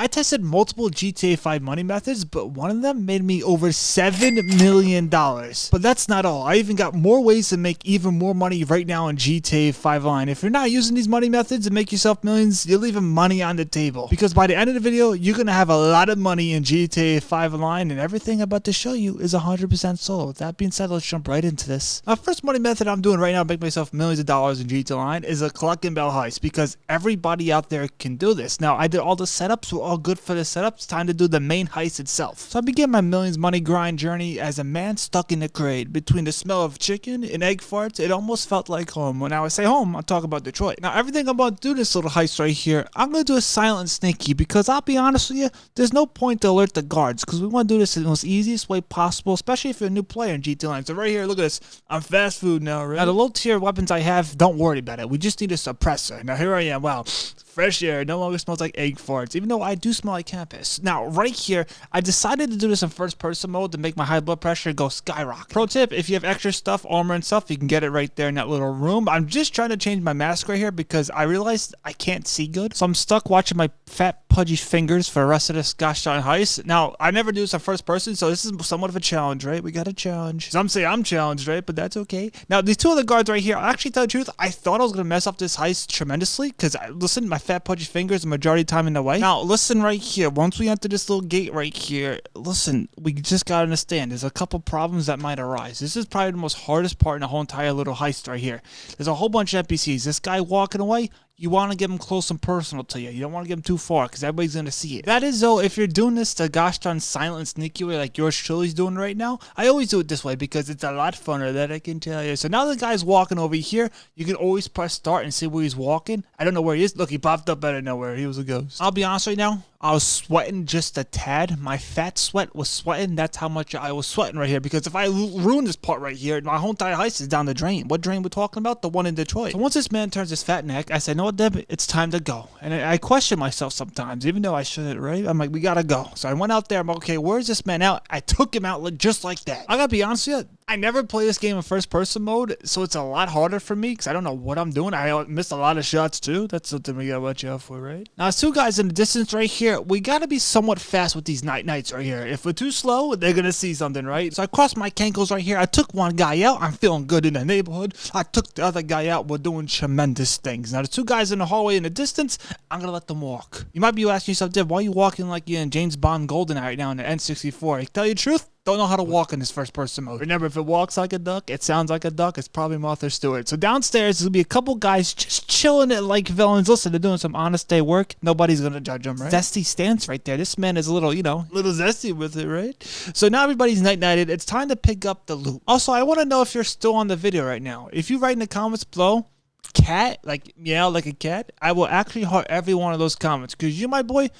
I tested multiple GTA 5 money methods, but one of them made me over $7 million. But that's not all. I even got more ways to make even more money right now in GTA 5 Online. If you're not using these money methods to make yourself millions, you're leaving money on the table. Because by the end of the video, you're going to have a lot of money in GTA 5 Online, and everything I'm about to show you is 100% solo. With that being said, let's jump right into this. Now, first money method I'm doing right now to make myself millions of dollars in GTA Online is a Cluckin Bell heist, because everybody out there can do this. Now, I did all the setups, we're all good for the setups. Time to do the main heist itself. So I began my millions money grind journey as a man stuck in a crate. Between the smell of chicken and egg farts, it almost felt like home. When I say home, I'm talking about Detroit. Now, everything I'm about to do this little heist right here, I'm going to do a silent and sneaky, because I'll be honest with you, there's no point to alert the guards, because we want to do this in the most easiest way possible, especially if you're a new player in GTA Online. So right here, look at this. I'm fast food now, right? Now, the low tier weapons I have, don't worry about it. We just need a suppressor. Now, here I am. Wow. Fresh air, no longer smells like egg farts, even though I do smell like campus. Now, right here, I decided to do this in first-person mode to make my high blood pressure go skyrocket. Pro tip, if you have extra stuff, armor and stuff, you can get it right there in that little room. I'm just trying to change my mask right here because I realized I can't see good. So I'm stuck watching my fat, pudgy fingers for the rest of this gosh darn heist. Now, I never do this in first person, so this is somewhat of a challenge, right? We got a challenge. Some say I'm challenged, right? But that's okay. Now, these two other guards right here, I actually tell the truth, I thought I was going to mess up this heist tremendously because, listen, my fat, pudgy fingers the majority of the time in the way. Now, listen right here. Once we enter this little gate right here, listen, we just got to understand, there's a couple problems that might arise. This is probably the most hardest part in the whole entire little heist right here. There's a whole bunch of NPCs. This guy walking away, you want to get him close and personal to you. You don't want to get him too far because everybody's going to see it. That is, though, if you're doing this the gosh darn silent and sneaky way like yours truly's doing right now, I always do it this way because it's a lot funner, that I can tell you. So now the guy's walking over here. You can always press start and see where he's walking. I don't know where he is. Look, he popped up out of nowhere. He was a ghost. I'll be honest right now. I was sweating just a tad. My fat sweat was sweating. That's how much I was sweating right here. Because if I ruin this part right here, my whole entire heist is down the drain. What drain we're talking about? The one in Detroit. So once this man turns his fat neck, I say, no, Deb, it's time to go. And I question myself sometimes, even though I shouldn't, right? I'm like, we gotta go. So I went out there. I'm like, okay, where's this man out? I took him out just like that. I gotta be honest with you. I never play this game in first person mode, so it's a lot harder for me because I don't know what I'm doing. I missed a lot of shots too. That's something we gotta watch out for, right? Now, there's two guys in the distance right here. We gotta be somewhat fast with these nights right here. If we're too slow, they're gonna see something, right? So I crossed my cankles right here. I took one guy out. I'm feeling good in the neighborhood. I took the other guy out. We're doing tremendous things. Now, the two guys in the hallway in the distance, I'm gonna let them walk. You might be asking yourself, Deb, why are you walking like you're in James Bond GoldenEye right now in the N64? I tell you the truth, don't know how to walk in this first person mode. Remember, if it walks like a duck, it sounds like a duck, it's probably Martha Stewart. So downstairs, there'll be a couple guys just chilling it like villains. Listen, they're doing some honest day work. Nobody's gonna judge them, right? Zesty stance right there. This man is a little, little zesty with it, right? So now everybody's night-nighted. It's time to pick up the loot. Also, I want to know if you're still on the video right now. If you write in the comments below, cat, like meow like a cat, I will actually heart every one of those comments because you, my boy,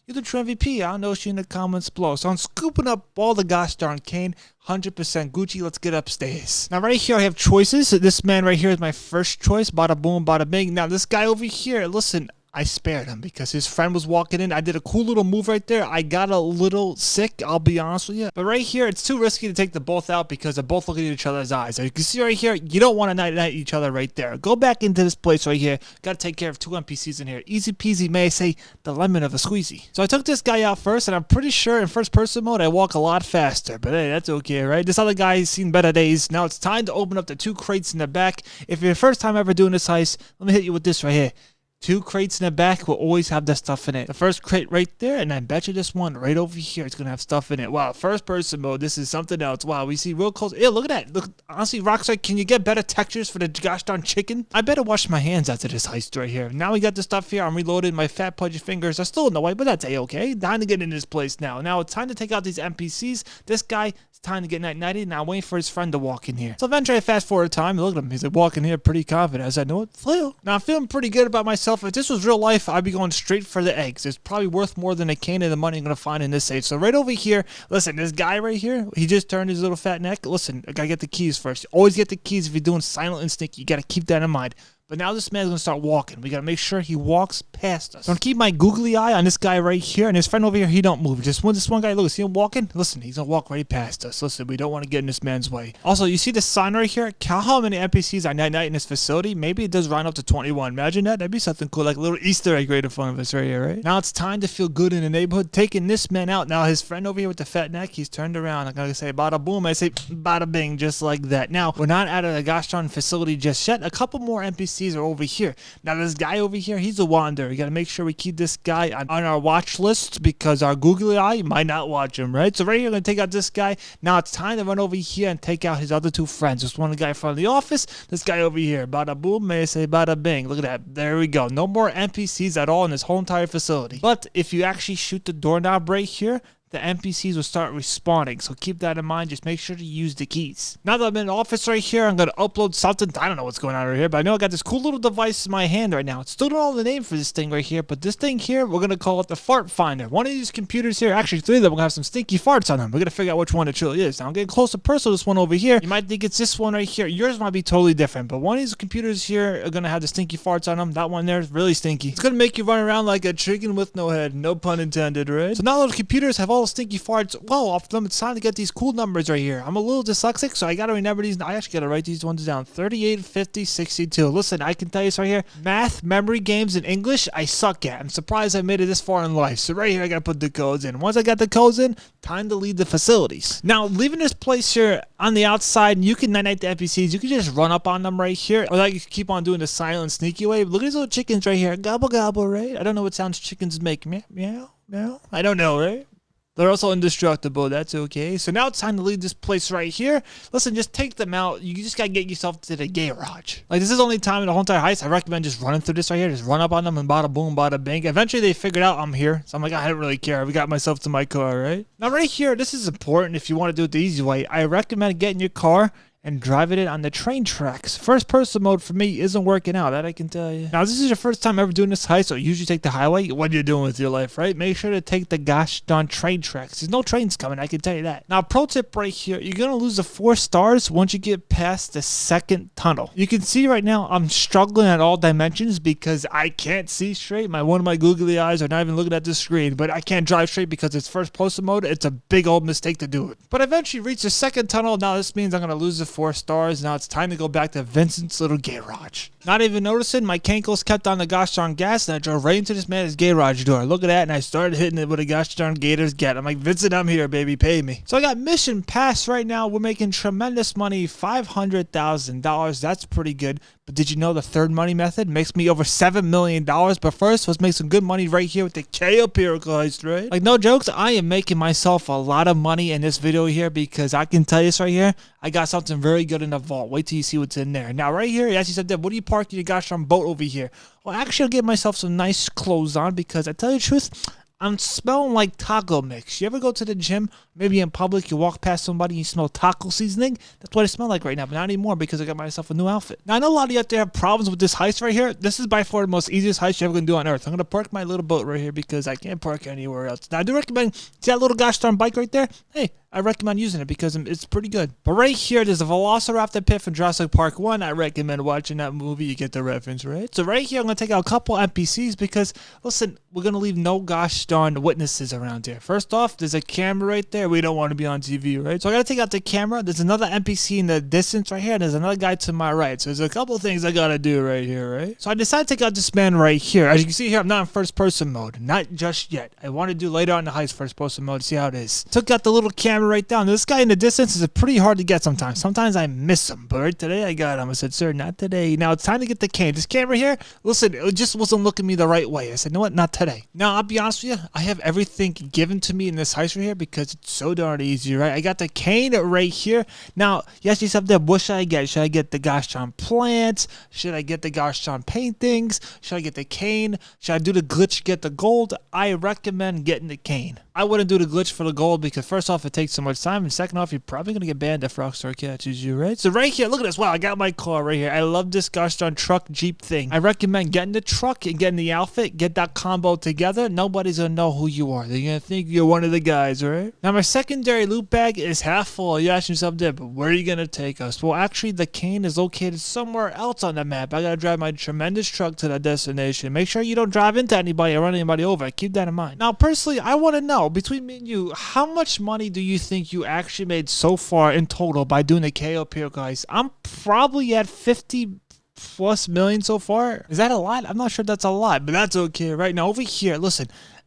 you're the true MVP. I'll know you in the comments below. So I'm scooping up all the gosh darn cane. 100% Gucci. Let's get upstairs. Now, right here, I have choices. So this man right here is my first choice. Bada boom, bada bing. Now, this guy over here, listen, I spared him because his friend was walking in. I did a cool little move right there. I got a little sick, I'll be honest with you. But right here, it's too risky to take them both out because they're both looking at each other's eyes. As you can see right here, you don't want to night-night each other right there. Go back into this place right here. Got to take care of two NPCs in here. Easy peasy, may I say, the lemon of a squeezy. So I took this guy out first, and I'm pretty sure in first-person mode, I walk a lot faster. But hey, that's okay, right? This other guy's seen better days. Now it's time to open up the two crates in the back. If you're the first time ever doing this heist, let me hit you with this right here. Two crates in the back will always have the stuff in it. The first crate right there, and I bet you this one right over here is going to have stuff in it. Wow, first person mode, this is something else. Wow, we see real close. Yeah, look at that. Look, honestly, Rockstar, can you get better textures for the gosh darn chicken? I better wash my hands after this heist right here. Now we got the stuff here. I'm reloading. My fat pudgy fingers are still in the way, but that's A-okay. Time to get in this place now. Now it's time to take out these NPCs. This guy, it's time to get night-nighted. Now I'm waiting for his friend to walk in here. So eventually I fast forward time. Look at him. He's like walking here pretty confident. As I know it, flail. Now I'm feeling pretty good about myself. If this was real life, I'd be going straight for the eggs. It's probably worth more than a cane of the money I'm going to find in this safe. So right over here, listen, this guy right here, he just turned his little fat neck. Listen, I got to get the keys first. Always get the keys if you're doing silent and sneaky. You got to keep that in mind. But now this man's gonna start walking. We gotta make sure he walks past us. So I'm gonna keep my googly eye on this guy right here, and his friend over here, he don't move. Just when this one guy, look, see him walking? Listen, he's gonna walk right past us. Listen, we don't want to get in this man's way. Also, you see the sign right here? Count how many NPCs are night in this facility. Maybe it does round up to 21. Imagine that. That'd be something cool, like a little Easter egg right in front of us right here, right? Now it's time to feel good in the neighborhood, taking this man out. Now his friend over here with the fat neck, he's turned around. I'm gonna say bada boom. I say bada bing, just like that. Now we're not out of the gosh darn facility just yet. A couple more NPCs are over here. Now this guy over here, he's a wanderer. You gotta make sure we keep this guy on our watch list because our googly eye might not watch him, right? So right here, we're gonna take out this guy. Now it's time to run over here and take out his other two friends. This one guy from the office, this guy over here. Bada boom, may I say bada bing. Look at that. There we go. No more NPCs at all in this whole entire facility. But if you actually shoot the doorknob right here, the NPCs will start respawning, so keep that in mind. Just make sure to use the keys. Now that I'm in the office right here, I'm going to upload something. I don't know what's going on right here, but I know I got this cool little device in my hand right now. It's still don't know the name for this thing right here, but this thing here, we're going to call it the fart finder. One of these computers here, actually three of them, we're going to have some stinky farts on them. We're going to figure out which one it truly is. Now I'm getting close to personal, this one over here. You might think it's this one right here. Yours might be totally different, but one of these computers here are going to have the stinky farts on them. That one there is really stinky. It's going to make you run around like a chicken with no head. No pun intended, right? So now those computers have all the stinky farts well off them. It's time to get these cool numbers right here. I'm a little dyslexic, so I gotta remember these. I actually gotta write these ones down. 38, 50, 62. Listen, I can tell you this right here. Math, memory, games, and English, I suck at. I'm surprised I made it this far in life. So right here, I gotta put the codes in. Once I got the codes in, time to leave the facilities. Now, leaving this place here on the outside, you can night the NPCs. You can just run up on them right here, or like you keep on doing the silent, sneaky way. Look at these little chickens right here. Gobble, gobble, right? I don't know what sounds chickens make. Meow, meow, meow. I don't know, right? They're also indestructible. That's okay. So now it's time to leave this place right here. Listen, just take them out. You just got to get yourself to the garage. Like, this is the only time in the whole entire heist I recommend just running through this right here. Just run up on them and bada boom, bada bing. Eventually, they figured out I'm here. So I'm like, I don't really care. We got myself to my car, right? Now, right here, this is important if you want to do it the easy way. I recommend getting your car and driving it on the train tracks. First person mode for me isn't working out, that I can tell you. Now, this is your first time ever doing this heist, so you usually take the highway. What are you doing with your life, right? Make sure to take the gosh darn train tracks. There's no trains coming, I can tell you that. Now, pro tip right here, you're gonna lose the 4 stars once you get past the second tunnel. You can see right now, I'm struggling at all dimensions because I can't see straight. One of my googly eyes are not even looking at the screen, but I can't drive straight because it's first person mode. It's a big old mistake to do it. But eventually reach the second tunnel. Now this means I'm gonna lose the 4 stars. Now it's time to go back to Vincent's little garage. Not even noticing, my cankles kept on the gosh darn gas, and I drove right into this man's garage door. Look at that, and I started hitting it with a gosh darn Gators get. I'm like, Vincent, I'm here, baby, pay me. So I got mission passed right now. We're making tremendous money, $500,000. That's pretty good. But did you know the third money method makes me over $7 million? But first, let's make some good money right here with the Cayo Perico heist, right? Like, no jokes, I am making myself a lot of money in this video here because I can tell you this right here, I got something very good in the vault. Wait till you see what's in there. Now, right here, he actually said, Deb, what do you park your gosh darn boat over here? Well, actually, I'll get myself some nice clothes on because I tell you the truth, I'm smelling like taco mix. You ever go to the gym, maybe in public, you walk past somebody and you smell taco seasoning? That's what I smell like right now, but not anymore because I got myself a new outfit. Now, I know a lot of you out there have problems with this heist right here. This is by far the most easiest heist you're ever going to do on Earth. I'm going to park my little boat right here because I can't park anywhere else. Now, I do recommend, see that little gosh darn bike right there? Hey, I recommend using it because it's pretty good. But right here, there's a Velociraptor pit from Jurassic Park 1. I recommend watching that movie. You get the reference, right? So right here, I'm going to take out a couple NPCs because, listen, we're going to leave no gosh darn witnesses around here. First off, there's a camera right there. We don't want to be on TV, right? So I got to take out the camera. There's another NPC in the distance right here. There's another guy to my right. So there's a couple things I got to do right here, right? So I decided to take out this man right here. As you can see here, I'm not in first person mode. Not just yet. I want to do later on in the heist first person mode. See how it is. Took out the little camera right down. This guy in the distance is pretty hard to get sometimes. Sometimes I miss him, but right today I got him. I said, sir, not today. Now it's time to get the cane. This camera here, listen, it just wasn't looking me the right way. I said, you know what? Not today. Now, I'll be honest with you. I have everything given to me in this heist right here because it's so darn easy, right? I got the cane right here. Now, yes, you said, what should I get? Should I get the gosh darn plants? Should I get the gosh darn paintings? Should I get the cane? Should I do the glitch, get the gold? I recommend getting the cane. I wouldn't do the glitch for the gold because first off, it takes so much time, and second off, you're probably gonna get banned if Rockstar catches you, right? So right here, look at this. Wow, I got my car right here. I love this gosh darn truck Jeep thing. I recommend getting the truck and getting the outfit. Get that combo together. Nobody's gonna know who you are. They're gonna think you're one of the guys, right? Now my secondary loot bag is half full. You ask yourself, Dib, where are you gonna take us? Well, actually, the cane is located somewhere else on the map. I gotta drive my tremendous truck to that destination. Make sure you don't drive into anybody or run anybody over. Keep that in mind. Now, personally, I want to know, between me and you, how much money do you think you actually made so far in total by doing the Cayo Perico heist? I'm probably at 50+ million so far. Is that a lot? I'm not sure that's a lot, but that's okay. Right now, over here, listen,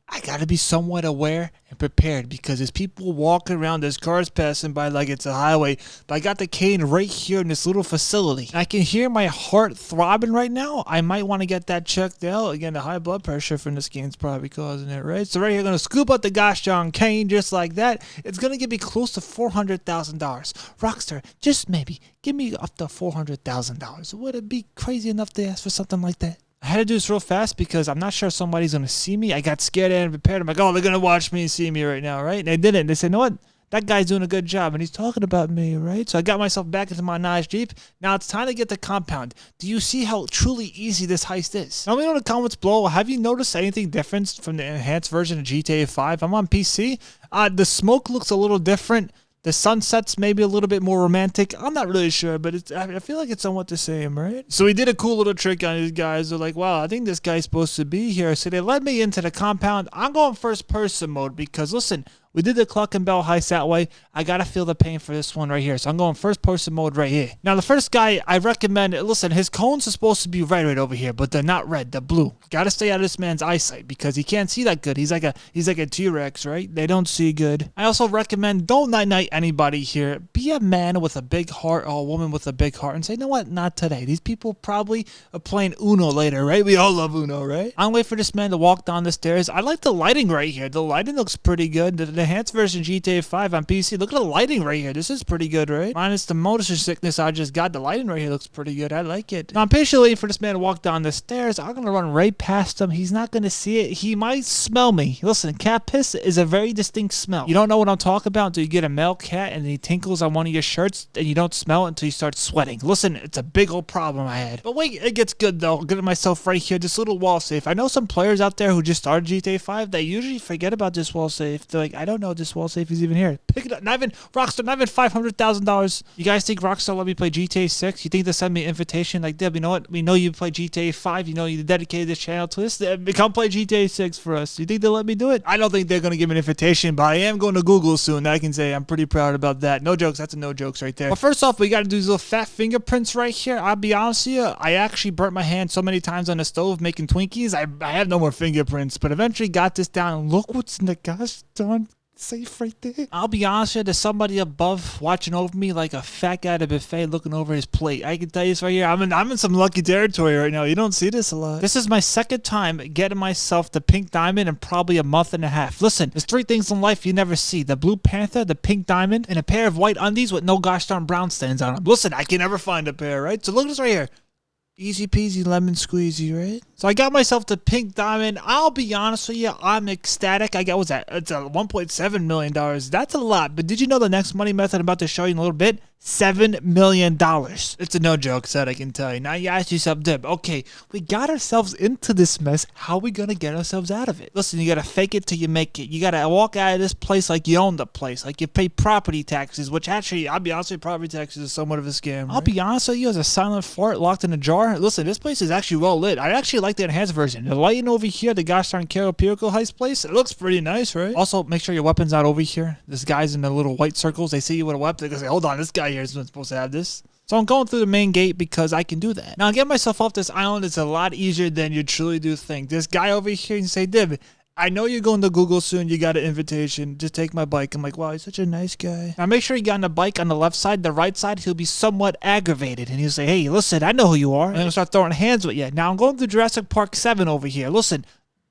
I gotta be somewhat aware and prepared because there's people walking around, there's cars passing by like it's a highway, but I got the cane right here in this little facility. I can hear my heart throbbing right now. I might want to get that checked out. Again, the high blood pressure from this game's probably causing it, right? So right here, I'm gonna scoop out the gosh darn cane just like that. It's gonna give me close to $400,000. Rockstar, just maybe, give me up to $400,000. Would it be crazy enough to ask for something like that? I had to do this real fast because I'm not sure if somebody's going to see me. I got scared and prepared. I'm like, oh, they're going to watch me and see me right now, right? And they didn't. They said, you know what? That guy's doing a good job, and he's talking about me, right? So I got myself back into my nice Jeep. Now it's time to get the compound. Do you see how truly easy this heist is? Let me know in the comments below. Have you noticed anything different from the enhanced version of GTA 5? I'm on PC. The smoke looks a little different. The sunset's maybe a little bit more romantic. I'm not really sure, but I feel like it's somewhat the same, right? So we did a cool little trick on these guys. They're like, wow, I think this guy's supposed to be here. So they led me into the compound. I'm going first person mode because, listen, we did the Cluckin Bell heist that way. I gotta feel the pain for this one right here. So I'm going first person mode right here. Now the first guy I recommend, listen, his cones are supposed to be red right over here, but they're not red, they're blue. Gotta stay out of this man's eyesight because he can't see that good. He's like a T-Rex, right? They don't see good. I also recommend don't night anybody here. Be a man with a big heart or a woman with a big heart and say, you know what? Not today. These people probably are playing Uno later, right? We all love Uno, right? I'm waiting for this man to walk down the stairs. I like the lighting right here. The lighting looks pretty good. The enhanced version GTA 5 on PC. Look at the lighting right here. This is pretty good, right? Minus the motion sickness I just got. The lighting right here looks pretty good. I like it. Now I'm patiently waiting for this man to walk down the stairs. I'm gonna run right past him. He's not gonna see it. He might smell me. Listen, cat piss is a very distinct smell. You don't know what I'm talking about until you get a male cat and he tinkles on one of your shirts and you don't smell it until you start sweating. Listen, it's a big old problem I had. But wait, it gets good though. Getting myself right here, this little wall safe. I know some players out there who just started GTA 5. They usually forget about this wall safe. They're like, I don't know this wall safe is even here. Pick it up. Not even Rockstar, not even $500,000. You guys think Rockstar let me play GTA 6? You think they send me an invitation like, Deb, you know what? We know you play GTA 5. You know you dedicated this channel to this. Come play GTA 6 for us. You think they'll let me do it? I don't think they're going to give me an invitation, but I am going to Google soon. I can say I'm pretty proud about that. No jokes. That's a no jokes right there. But first off, we got to do these little fat fingerprints right here. I'll be honest with you. I actually burnt my hand so many times on the stove making Twinkies. I have no more fingerprints, but eventually got this down. And look what's in the gosh darn safe right there. I'll be honest with you, there's somebody above watching over me like a fat guy at a buffet looking over his plate. I can tell you this right here. I'm in some lucky territory right now. You don't see this a lot. This is my second time getting myself the pink diamond in probably a month and a half. Listen, there's 3 things in life you never see: the blue panther, the pink diamond, and a pair of white undies with no gosh darn brown stains on them. Listen, I can never find a pair, right? So look at this right here. Easy peasy lemon squeezy, right? So I got myself the pink diamond. I'll be honest with you, I'm ecstatic. I got, what's that? It's a $1.7 million. That's a lot. But did you know the next money method I'm about to show you in a little bit? $7 million. It's a no joke set, I can tell you. Now you ask yourself, Dib, okay, we got ourselves into this mess. How are we going to get ourselves out of it? Listen, you got to fake it till you make it. You got to walk out of this place like you own the place, like you pay property taxes, which actually, I'll be honest with you, property taxes is somewhat of a scam. Right? I'll be honest with you, as a silent fart locked in a jar. Listen, this place is actually well lit. I actually like the enhanced version. The lighting over here, the gosh darn Cayo Perico heist place, it looks pretty nice, right? Also, make sure your weapon's not over here. This guy's in the little white circles. They see you with a weapon. They go say, hold on, this guy here isn't supposed to have this. So I'm going through the main gate because I can do that. Now, getting myself off this island is a lot easier than you truly do think. This guy over here, you say, Dib, I know you're going to Google soon. You got an invitation. Just take my bike. I'm like, wow, he's such a nice guy. Now, make sure you get on the bike on the left side. The right side, he'll be somewhat aggravated. And he'll say, hey, listen, I know who you are. And he'll start throwing hands with you. Now, I'm going through Jurassic Park 7 over here. Listen,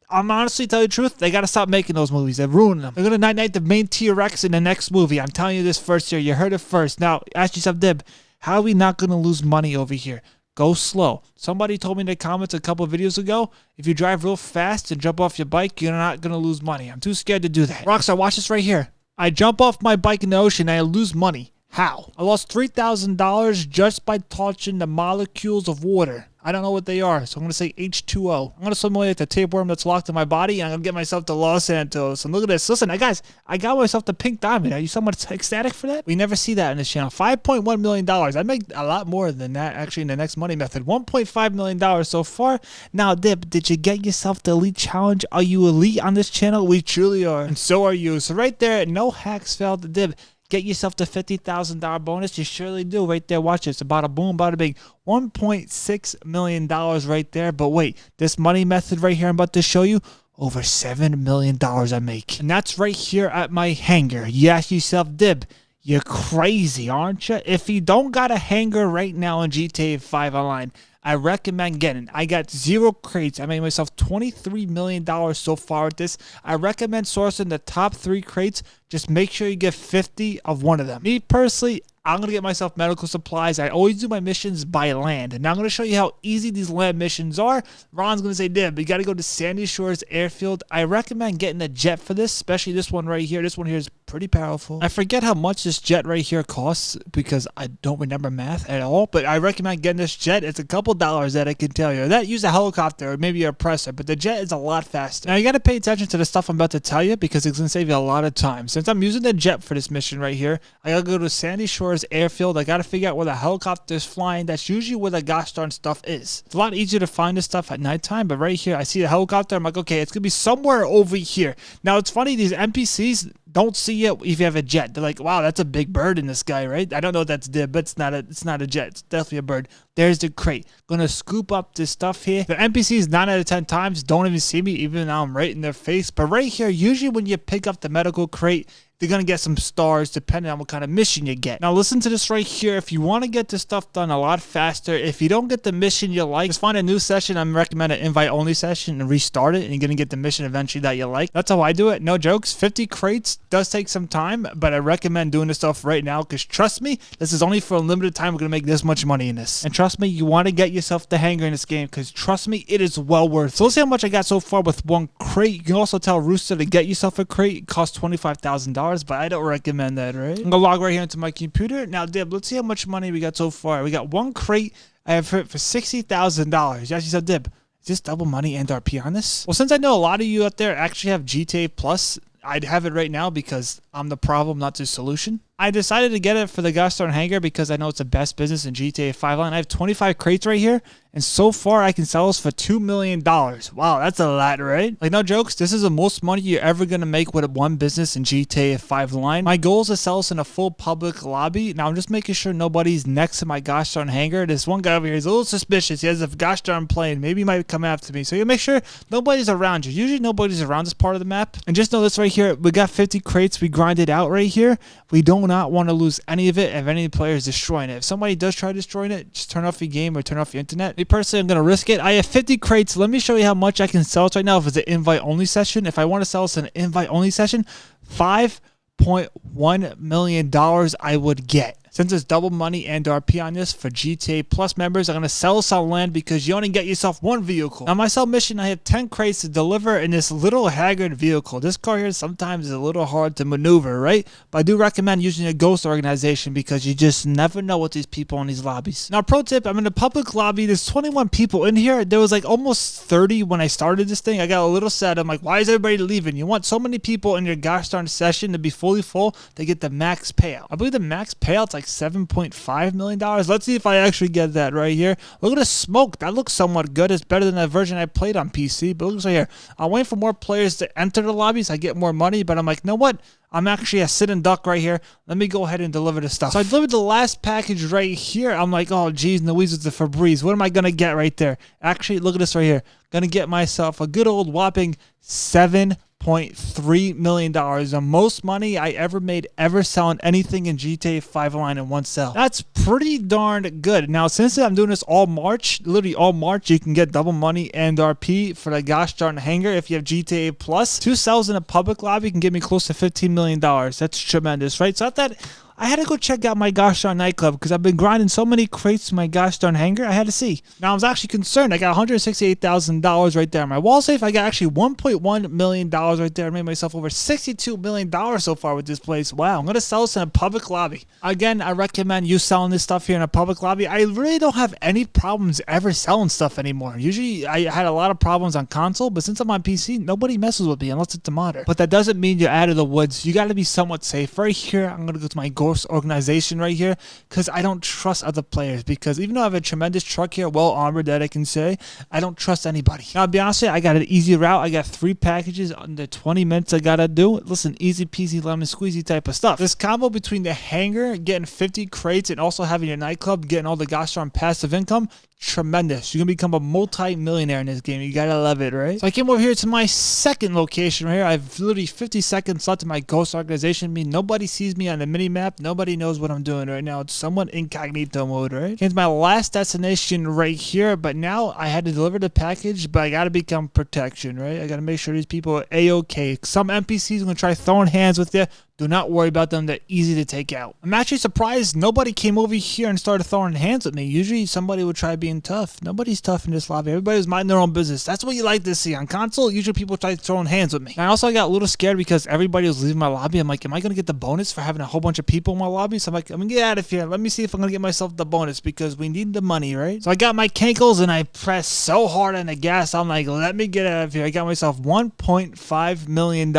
I'm honestly tell you the truth, they got to stop making those movies. They've ruined them. They're going to night-night the main T-Rex in the next movie. I'm telling you this first here. You heard it first. Now, ask yourself, Dib, how are we not going to lose money over here? go slow. Somebody told me in the comments a couple of videos ago, if you drive real fast and jump off your bike, you're not going to lose money. I'm too scared to do that. Rockstar, watch this right here. I jump off my bike in the ocean and I lose money. How? I lost $3,000 just by touching the molecules of water. I don't know what they are, so I'm going to say H2O. I'm going to simulate the tapeworm that's locked in my body, and I'm going to get myself to Los Santos. And look at this. Listen, guys, I got myself the pink diamond. Are you somewhat ecstatic for that? We never see that on this channel. $5.1 million. I make a lot more than that, actually, in the next money method. $1.5 million so far. Now, Dib, did you get yourself the elite challenge? Are you elite on this channel? We truly are. And so are you. So right there, no hacks failed. Dib, get yourself the $50,000 bonus. You surely do. Right there. Watch this. About a boom, about a big $1.6 million right there. But wait, this money method right here I'm about to show you, over $7 million I make. And that's right here at my hangar. You ask yourself, Dib, you're crazy, aren't you? If you don't got a hangar right now in GTA 5 Online, I recommend getting. I got 0 crates. I made myself $23 million so far with this. I recommend sourcing the top 3 crates. Just make sure you get 50 of one of them. Me personally, I'm going to get myself medical supplies. I always do my missions by land. And now I'm going to show you how easy these land missions are. Ron's going to say, Dib, you got to go to Sandy Shores Airfield. I recommend getting a jet for this, especially this one right here. This one here is pretty powerful. I forget how much this jet right here costs because I don't remember math at all. But I recommend getting this jet. It's a couple dollars that I can tell you. That use a helicopter or maybe a oppressor, but the jet is a lot faster. Now you got to pay attention to the stuff I'm about to tell you because it's going to save you a lot of time. Since I'm using the jet for this mission right here, I got to go to Sandy Shores Airfield. I got to figure out where the helicopter is flying. That's usually where the gosh darn stuff is. It's a lot easier to find this stuff at nighttime, but right here I see the helicopter. I'm like, okay, it's going to be somewhere over here. Now it's funny, these NPCs don't see it if you have a jet. They're like, wow, that's a big bird in the sky, right? I don't know if that's Dib, but it's not a jet. It's definitely a bird. There's the crate. Gonna scoop up this stuff here. The NPCs 9 out of 10 times don't even see me, even though I'm right in their face. But right here, usually when you pick up the medical crate, they're going to get some stars depending on what kind of mission you get. Now listen to this right here. If you want to get this stuff done a lot faster, if you don't get the mission you like, just find a new session. I'm recommending an invite only session and restart it, and you're going to get the mission eventually that you like. That's how I do it. No jokes. 50 crates does take some time, but I recommend doing this stuff right now because trust me, this is only for a limited time. We're going to make this much money in this. And trust me, you want to get yourself the hangar in this game because trust me, it is well worth it. So let's see how much I got so far with 1 crate. You can also tell Rooster to get yourself a crate. It costs $25,000. But I don't recommend that, right? I'm gonna log right here into my computer. Now, Dib, let's see how much money we got so far. We got 1 crate. I have it for $60,000. You said, Dib, is this double money and RP on this? Well, since I know a lot of you out there actually have GTA Plus, I'd have it right now because I'm the problem, not the solution. I decided to get it for the gosh darn hangar because I know it's the best business in GTA 5 Online. I have 25 crates right here, and so far I can sell this for $2 million. Wow, that's a lot, right? Like, no jokes, this is the most money you're ever going to make with one business in GTA 5 Online. My goal is to sell this in a full public lobby. Now, I'm just making sure nobody's next to my gosh darn hangar. This one guy over here is a little suspicious. He has a gosh darn plane. Maybe he might come after me. So you make sure nobody's around you. Usually nobody's around this part of the map. And just know this right here. We got 50 crates. We grinded out right here. We do not want to lose any of it if any player is destroying it. If somebody does try destroying it, just turn off your game or turn off your internet. Me personally, I'm going to risk it. I have 50 crates. Let me show you how much I can sell it right now if it's an invite only session. If I want to sell this in an invite only session, $5.1 million I would get. Since it's double money and RP on this for GTA Plus members, I'm going to sell this on land because you only get yourself 1 vehicle. Now, my sell mission, I have 10 crates to deliver in this little haggard vehicle. This car here sometimes is a little hard to maneuver, right? But I do recommend using a ghost organization because you just never know what these people in these lobbies. Now, pro tip, I'm in a public lobby. There's 21 people in here. There was like almost 30 when I started this thing. I got a little sad. I'm like, why is everybody leaving? You want so many people in your gosh darn session to be fully full to get the max payout. I believe the max payout's like $7.5 million. Let's see if I actually get that right here. Look at the smoke. That looks somewhat good. It's better than that version I played on PC. But it looks like here. I'm waiting for more players to enter the lobbies. I get more money. But I'm like, you know what? I'm actually a sit and duck right here. Let me go ahead and deliver the stuff. So I delivered the last package right here. I'm like, oh, geez, Louise, it's the Febreze. What am I going to get right there? Actually, look at this right here. Going to get myself a good old whopping $7.3 million. The most money I ever made ever selling anything in GTA 5 Online in one sell. That's pretty darn good. Now, since I'm doing this all March, literally all March, you can get double money and RP for the gosh darn hangar if you have GTA Plus. 2 sells in a public lobby can get me close to $15 million. That's tremendous, right? So I thought I had to go check out my gosh darn Nightclub because I've been grinding so many crates to my gosh darn Hangar. I had to see. Now I was actually concerned. I got $168,000 right there in my wall safe. I got actually $1.1 million right there. I made myself over $62 million so far with this place. Wow, I'm gonna sell this in a public lobby. Again, I recommend you selling this stuff here in a public lobby. I really don't have any problems ever selling stuff anymore. Usually I had a lot of problems on console, but since I'm on PC, nobody messes with me unless it's a modder. But that doesn't mean you're out of the woods. You got to be somewhat safe. Right here, I'm gonna go to my ghost organization right here because I don't trust other players, because even though I have a tremendous truck here, well armored, that I can say, I don't trust anybody. Now, to be honest with you, I got an easy route. I got 3 packages under 20 minutes I gotta do. Listen, easy peasy lemon squeezy type of stuff. This combo between the Hangar, getting 50 crates, and also having your Nightclub, getting all the gosh darn passive income, tremendous. You're gonna become a multi-millionaire in this game. You gotta love it, right? So I came over here to my second location right here. I have literally 50 seconds left in my ghost organization. I mean, nobody sees me on the mini map. Nobody knows what I'm doing right now. It's somewhat incognito mode, right? Came to my last destination right here, but now I had to deliver the package, but I gotta become protection, right? I gotta make sure these people are a-okay. Some NPCs are gonna try throwing hands with you. Do not worry about them. They're easy to take out. I'm actually surprised nobody came over here and started throwing hands with me. Usually somebody would try being tough. Nobody's tough in this lobby. Everybody's minding their own business. That's what you like to see. On console, usually people try throwing hands with me. And also, I got a little scared because everybody was leaving my lobby. I'm like, am I going to get the bonus for having a whole bunch of people in my lobby? So I'm like, I'm going to get out of here. Let me see if I'm going to get myself the bonus because we need the money, right? So I got my cankles and I pressed so hard on the gas. I'm like, let me get out of here. I got myself $1.5 million.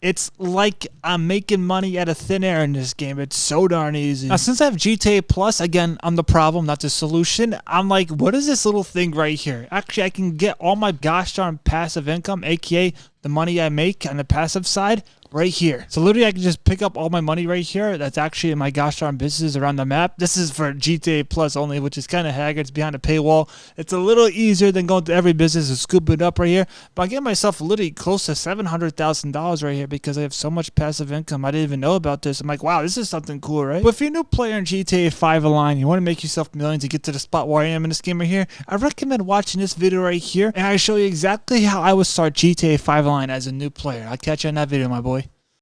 It's like I'm making money out of thin air in this game. It's so darn easy. Now, since I have GTA Plus, again, I'm the problem, not the solution. I'm like, what is this little thing right here? Actually, I can get all my gosh darn passive income, aka the money I make on the passive side, right here. So literally I can just pick up all my money right here. That's actually in my gosh darn businesses around the map. This is for GTA Plus only, which is kind of haggard. It's behind a paywall. It's a little easier than going to every business and scoop it up right here. But I get myself literally close to $700,000 right here because I have so much passive income. I didn't even know about this. I'm like, wow, this is something cool, right? But if you're a new player in GTA 5 Online, you want to make yourself millions to get to the spot where I am in this game right here, I recommend watching this video right here, and I show you exactly how I would start GTA 5 Online as a new player. I'll catch you in that video, my boy.